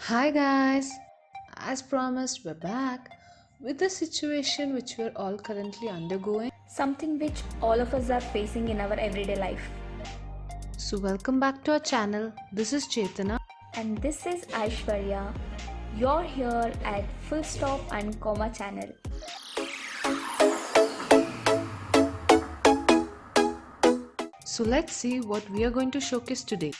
Hi guys! As promised, we're back with the situation which we're all currently undergoing. Something which all of us are facing in our everyday life. So, welcome back to our channel. This is Chetana. And this is Aishwarya. You're here at Full Stop and Comma channel. So, let's see what we are going to showcase today.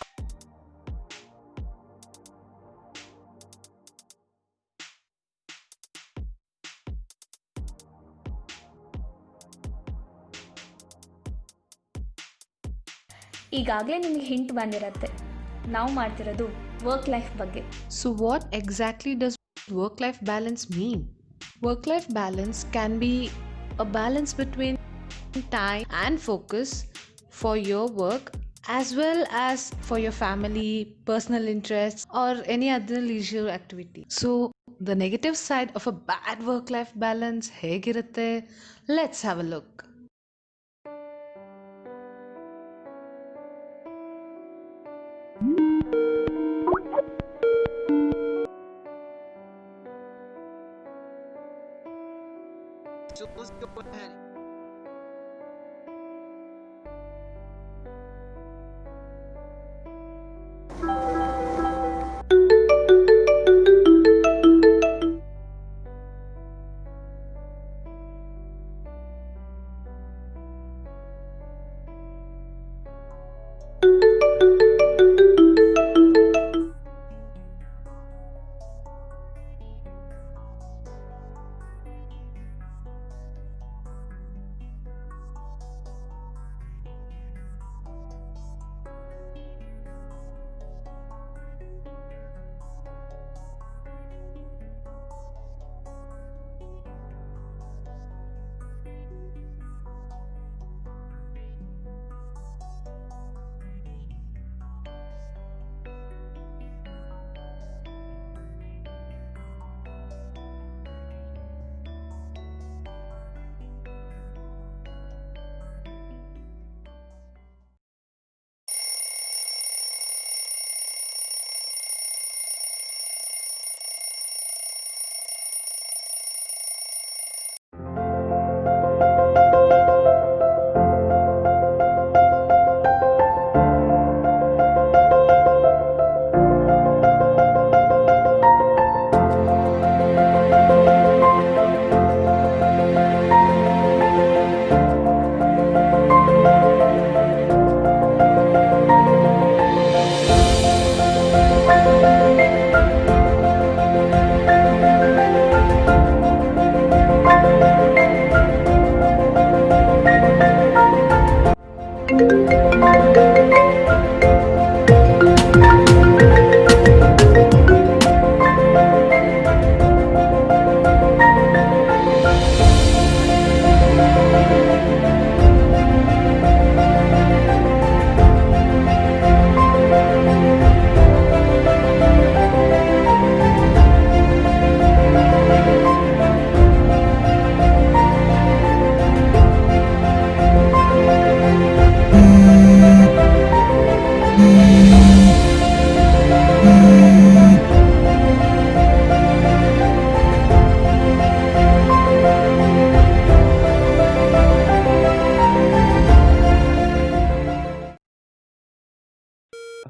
ಈಗಾಗಲೇ ನಿಮಗೆ hint ಬಂದಿರತ್ತೆ ನಾವು ಮಾಡ್ತಿರೋದು work life ಬಗ್ಗೆ. So, what exactly does work life balance mean? Work life balance can be a balance between time and focus for your work as well as for your family, personal interests, or any other leisure activity. So, the negative side of a bad work life balance, ಹೇಗಿರುತ್ತೆ? Let's have a look. Let's go ahead.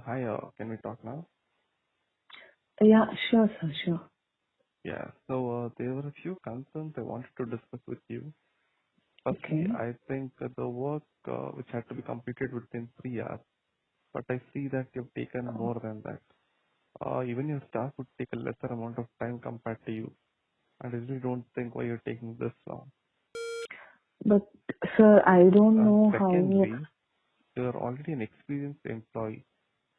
Hi, can we talk now? Yeah, sure, sir, sure. Yeah, so there were a few concerns I wanted to discuss with you. Firstly, Okay. I think the work which had to be completed within 3 hours, but I see that you've taken more than that. Even your staff would take a lesser amount of time compared to you, and I really don't think why you're taking this long. But, sir, I don't know how. Secondly, you're already an experienced employee,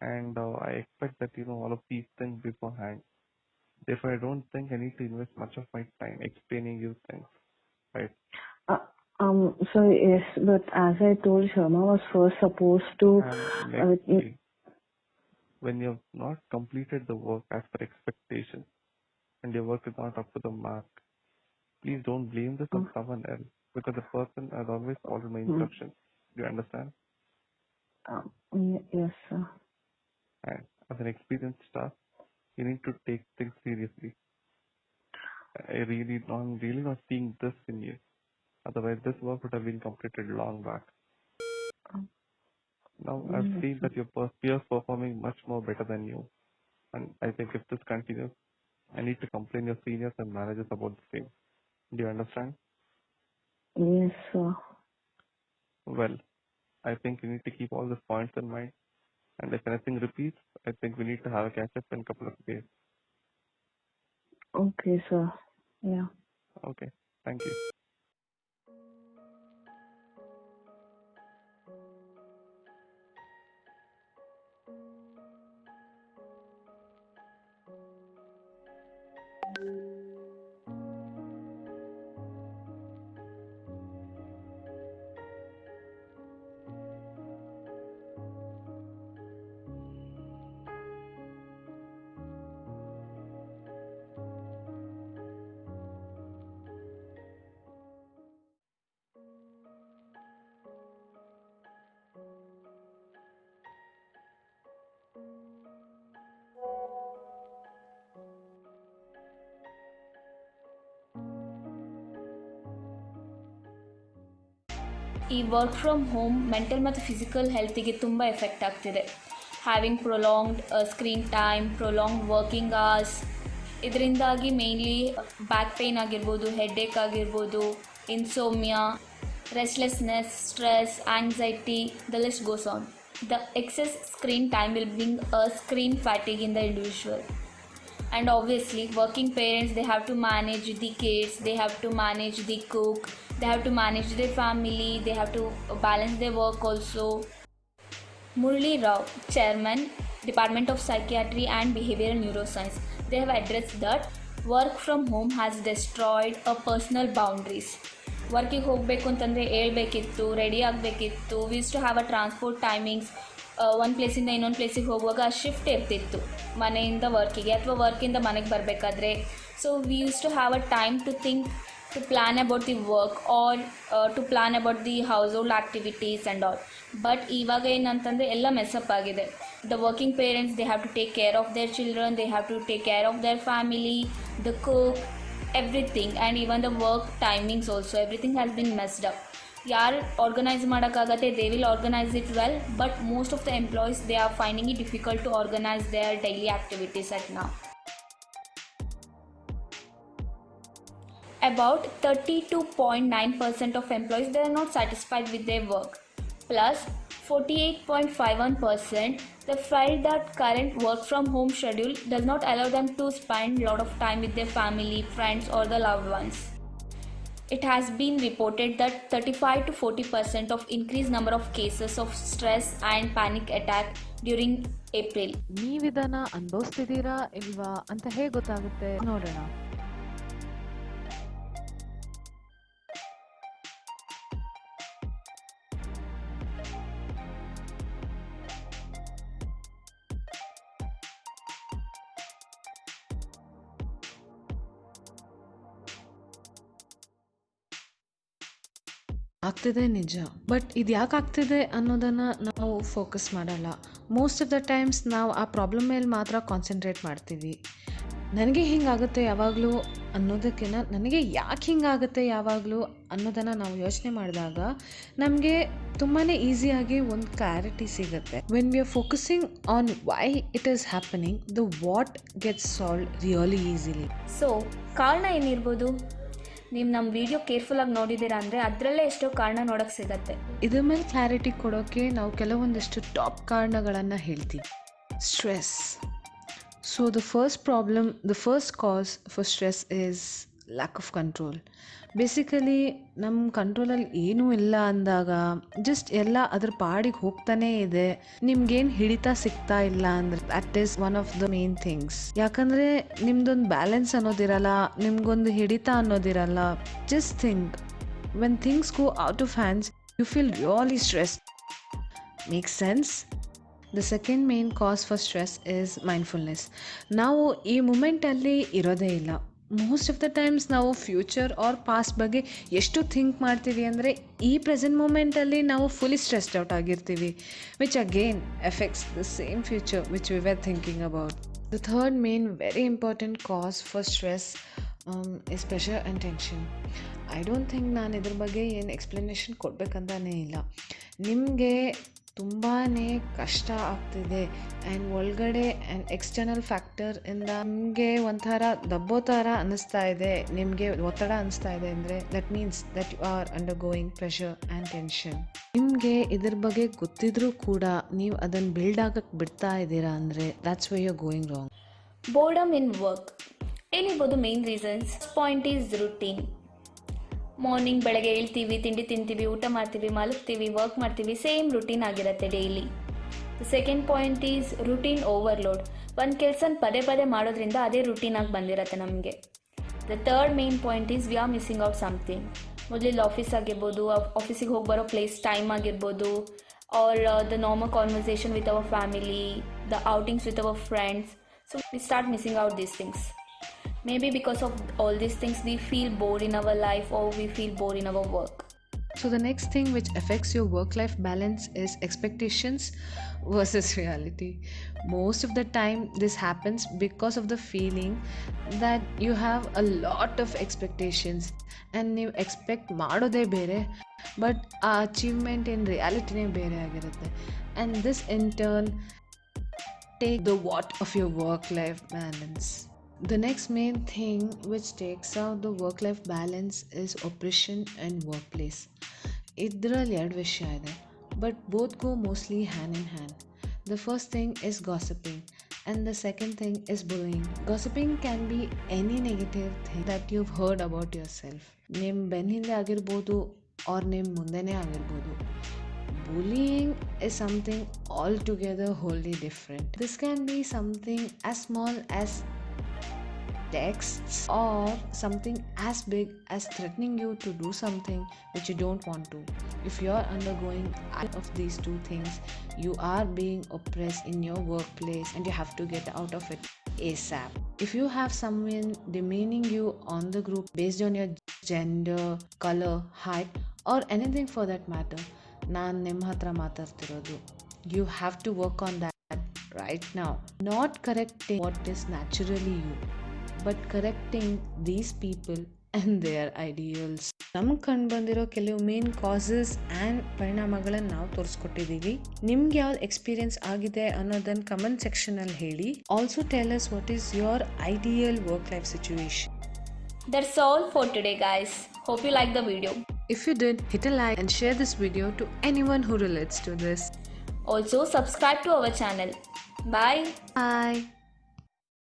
and I expect that you know all of these things beforehand. Therefore, I don't think I need to invest much of my time explaining you things, right? Uh, so yes, but as I told, Sharma was first supposed to. And Uh, nextly, when you've not completed the work as per expectation and your work is not up to the mark, please don't blame this uh, on someone else because the person has always followed my mm, instructions. Do you understand? yes, sir. And as an experienced staff, you need to take things seriously. I'm really not seeing this in you. Otherwise, this work would have been completed long back. Now, I've Yes, seen sir. that your peers performing much more better than you. And I think if this continues, I need to complain your seniors and managers about the same. Do you understand? Yes, sir. Well, I think you need to keep all these points in mind. And if anything repeats, I think we need to have a catch-up in a couple of days. Okay, sir. Yeah. Okay. Thank you. ಈ work from home mental ಮತ್ತು physical ಹೆಲ್ತಿಗೆ ತುಂಬ effect ಆಗ್ತಿದೆ. Having prolonged screen time, prolonged working hours, ಇದರಿಂದಾಗಿ mainly back pain ಆಗಿರ್ಬೋದು, headache ಆಗಿರ್ಬೋದು, insomnia, restlessness, stress, anxiety, the list goes on. The excess screen time will bring a screen fatigue in the individual. And obviously working parents, they have to manage the kids, they have to manage the cook, they have to manage their family, they have to balance their work also. Murli Rao, Chairman, Department of Psychiatry and Behavioral Neuroscience, they have addressed that work from home has destroyed a personal boundaries. ವರ್ಕಿಗೆ ಹೋಗಬೇಕು ಅಂತಂದರೆ ಹೇಳ್ಬೇಕಿತ್ತು, ready ಆಗಬೇಕಿತ್ತು. We use to have a transport timings. ಒಂದು ಪ್ಲೇಸಿಂದ ಇನ್ನೊಂದು ಪ್ಲೇಸಿಗೆ ಹೋಗುವಾಗ ಶಿಫ್ಟ್ ಇರ್ತಿತ್ತು ಮನೆಯಿಂದ ವರ್ಕಿಗೆ ಅಥವಾ ವರ್ಕಿಂದ ಮನೆಗೆ ಬರಬೇಕಾದ್ರೆ. So we use to have a time to think, to plan about the work or to plan about the household activities and all. But ಇವಾಗ ಏನಂತಂದರೆ ಎಲ್ಲ ಮೆಸ್ಅಪ್ ಆಗಿದೆ. The working parents, they have to take care of their children, they have to take care of their family, the cook, everything, and even the work timings also, everything has been messed up. ಯಾರು organise ಮಾಡೋಕ್ಕಾಗತ್ತೆ, they will organise it well, but most of the employees, they are finding it difficult to organise their daily activities at now. About 32.9% of employees, they are not satisfied with their work. Plus 48.51%, they felt that current work from home schedule does not allow them to spend a lot of time with their family, friends or the loved ones. It has been reported that 35 to 40% of increased number of cases of stress and panic attack during April. ನೀವಿದನ್ನ ಅನುಭವಿಸ್ತಿದ್ದೀರಾ ಇಲ್ವಾ ಅಂತ ಹೇಗೆ ಗೊತ್ತಾಗುತ್ತೆ ನೋಡೋಣ. ಆಗ್ತಿದೆ ನಿಜ, but ಇದು ಯಾಕೆ ಆಗ್ತಿದೆ ಅನ್ನೋದನ್ನು ನಾವು ಫೋಕಸ್ ಮಾಡಲ್ಲ. ಮೋಸ್ಟ್ ಆಫ್ ದ ಟೈಮ್ಸ್ ನಾವು ಆ ಪ್ರಾಬ್ಲಮ್ ಮೇಲೆ ಮಾತ್ರ ಕಾನ್ಸಂಟ್ರೇಟ್ ಮಾಡ್ತೀವಿ. ನನಗೆ ಹಿಂಗಾಗುತ್ತೆ ಯಾವಾಗಲೂ ಅನ್ನೋದಕ್ಕಿಂತ ನನಗೆ ಯಾಕೆ ಹಿಂಗಾಗುತ್ತೆ ಯಾವಾಗಲೂ ಅನ್ನೋದನ್ನು ನಾವು ಯೋಚನೆ ಮಾಡಿದಾಗ ನಮಗೆ ತುಂಬಾ ಈಸಿಯಾಗಿ ಒಂದು ಕ್ಲಾರಿಟಿ ಸಿಗುತ್ತೆ. When we are focusing on why it is happening, the what gets solve really easily. So ಕಾರಣ ಏನಿರ್ಬೋದು? ನೀವು ನಮ್ಮ ವಿಡಿಯೋ ಕೇರ್ಫುಲ್ಲಾಗಿ ನೋಡಿದ್ದೀರಾ ಅಂದರೆ ಅದರಲ್ಲೇ ಎಷ್ಟೋ ಕಾರಣ ನೋಡೋಕ್ಕೆ ಸಿಗತ್ತೆ. ಇದ್ರ ಮೇಲೆ ಕ್ಲಾರಿಟಿ ಕೊಡೋಕ್ಕೆ ನಾವು ಕೆಲವೊಂದಷ್ಟು ಟಾಪ್ ಕಾರಣಗಳನ್ನು ಹೇಳ್ತೀವಿ. Stress. So the first cos for stress is lack of control. Basically ನಮ್ಮ ಕಂಟ್ರೋಲಲ್ಲಿ ಏನೂ ಇಲ್ಲ ಅಂದಾಗ ಜಸ್ಟ್ ಎಲ್ಲ ಅದ್ರ ಪಾಡಿಗೆ ಹೋಗ್ತಾನೇ ಇದೆ, ನಿಮ್ಗೇನು ಹಿಡಿತಾ ಸಿಗ್ತಾ ಇಲ್ಲ ಅಂದರೆ that is one of the main things. ಯಾಕಂದರೆ ನಿಮ್ದೊಂದು ಬ್ಯಾಲೆನ್ಸ್ ಅನ್ನೋದಿರಲ್ಲ, ನಿಮ್ಗೊಂದು ಹಿಡಿತ ಅನ್ನೋದಿರಲ್ಲ. Just think, when things go out of hands you feel really stress. Make sense? The second main cause for stress is mindfulness. ನಾವು ಈ ಮೂಮೆಂಟಲ್ಲಿ ಇರೋದೇ ಇಲ್ಲ. ಮೋಸ್ಟ್ ಆಫ್ ದ ಟೈಮ್ಸ್ ನಾವು ಫ್ಯೂಚರ್ ಆರ್ ಪಾಸ್ಟ್ ಬಗ್ಗೆ ಎಷ್ಟು ಥಿಂಕ್ ಮಾಡ್ತೀವಿ ಅಂದರೆ ಈ ಪ್ರೆಸೆಂಟ್ ಮೂಮೆಂಟಲ್ಲಿ ನಾವು ಫುಲ್ಲಿ ಸ್ಟ್ರೆಸ್ಡ್ ಔಟ್ ಆಗಿರ್ತೀವಿ, which again affects the same future which we were thinking about. The third main very important cause for stress is pressure and tension. I don't think ನಾನು ಇದ್ರ ಬಗ್ಗೆ ಏನು ಎಕ್ಸ್ಪ್ಲನೇಷನ್ ಕೊಡಬೇಕಂತಾನೇ ಇಲ್ಲ. ನಿಮಗೆ ತುಂಬಾ ಕಷ್ಟ ಆಗ್ತಿದೆ ಆ್ಯಂಡ್ ಒಳಗಡೆ ಆ್ಯಂಡ್ ಎಕ್ಸ್ಟರ್ನಲ್ ಫ್ಯಾಕ್ಟರಿಂದ ನಿಮಗೆ ಒಂಥರ ದಬ್ಬೋ ಥರ ಅನ್ನಿಸ್ತಾ ಇದೆ, ನಿಮಗೆ ಒತ್ತಡ ಅನ್ನಿಸ್ತಾ ಇದೆ ಅಂದರೆ that means that you are undergoing pressure and tension. ನಿಮಗೆ ಇದ್ರ ಬಗ್ಗೆ ಗೊತ್ತಿದ್ರೂ ಕೂಡ ನೀವು ಅದನ್ನು ಬಿಲ್ಡ್ ಆಗಕ್ಕೆ ಬಿಡ್ತಾ ಇದ್ದೀರಾ ಅಂದರೆ that's why you are going wrong. Boredom in work ಏನಿರ್ಬೋದು main reasons. Point is routine. Morning ಬೆಳಗ್ಗೆ ಹೇಳ್ತೀವಿ, ತಿಂಡಿ ತಿಂತೀವಿ, ಊಟ ಮಾಡ್ತೀವಿ, ಮಲಗ್ತೀವಿ, ವರ್ಕ್ ಮಾಡ್ತೀವಿ, ಸೇಮ್ ರುಟೀನ್ ಆಗಿರುತ್ತೆ daily. Second point is routine overload. ಒಂದು ಕೆಲಸ ಪದೇ ಪದೇ ಮಾಡೋದ್ರಿಂದ ಅದೇ ರುಟೀನಾಗಿ ಬಂದಿರುತ್ತೆ ನಮಗೆ. The third main point is we are missing out something. ಮೊದಲಿಲ್ಲಿ ಆಫೀಸ್ ಆಗಿರ್ಬೋದು, ಆಫೀಸಿಗೆ ಹೋಗಿ ಬರೋ ಪ್ಲೇಸ್ ಟೈಮ್ ಆಗಿರ್ಬೋದು, or the normal conversation with our family, the outings with our friends. So we start missing out these things. Maybe because of all these things we feel bored in our life or we feel bored in our work. So the next thing which affects your work-life balance is expectations versus reality. Most of the time this happens because of the feeling that you have a lot of expectations and you expect ಮಾಡೋದೇ ಬೇರೆ but ಆ achievement in reality ಬೇರೆ ಆಗಿರುತ್ತೆ, and this in turn take the what of your work-life balance. The next main thing which takes out the work-life balance is oppression and workplace. ಇದರಲ್ಲಿ ಎರಡು ವಿಷಯ ಇದೆ, but both go mostly hand in hand. The first thing is gossiping and the second thing is bullying. Gossiping can be any negative thing that you've heard about yourself. ನಿಮ್ಮ ಬೆನ್ನಿಂದೆ ಆಗಿರ್ಬೋದು or ನಿಮ್ಮ ಮುಂದೆನೇ ಆಗಿರ್ಬೋದು. Bullying is something altogether wholly different. This can be something as small as texts or something as big as threatening you to do something which you don't want to. If you are undergoing either of these two things, you are being oppressed in your workplace and you have to get out of it ASAP. If you have someone demeaning you on the group based on your gender, color, height or anything for that matter, ನಾನು ನಿಮ್ಮ ಹತ್ರ ಮಾತಾಡ್ತಿರೋದು, you have to work on that right now. Not correcting what is naturally you, but correcting these people and their ideals. ನಮ್ಗೆ ಕಂಡು ಬಂದಿರೋ ಕೆಲವು main causes and ಪರಿಣಾಮಗಳನ್ನು ನಾವು ತೋರಿಸ್ಕೊಟ್ಟಿದ್ದೀವಿ. ನಿಮ್ಗೆ ಯಾವ್ದು ಎಕ್ಸ್ಪೀರಿಯನ್ಸ್ ಆಗಿದೆ ಅನ್ನೋದನ್ನು ಕಮೆಂಟ್ ಸೆಕ್ಷನಲ್ಲಿ ಹೇಳಿ. Also tell us what is your ideal work life situation. That's all for today, guys. Hope you liked the video. If you did, hit a like and share this video to anyone who relates to this. Also subscribe to our channel. Bye. Bye.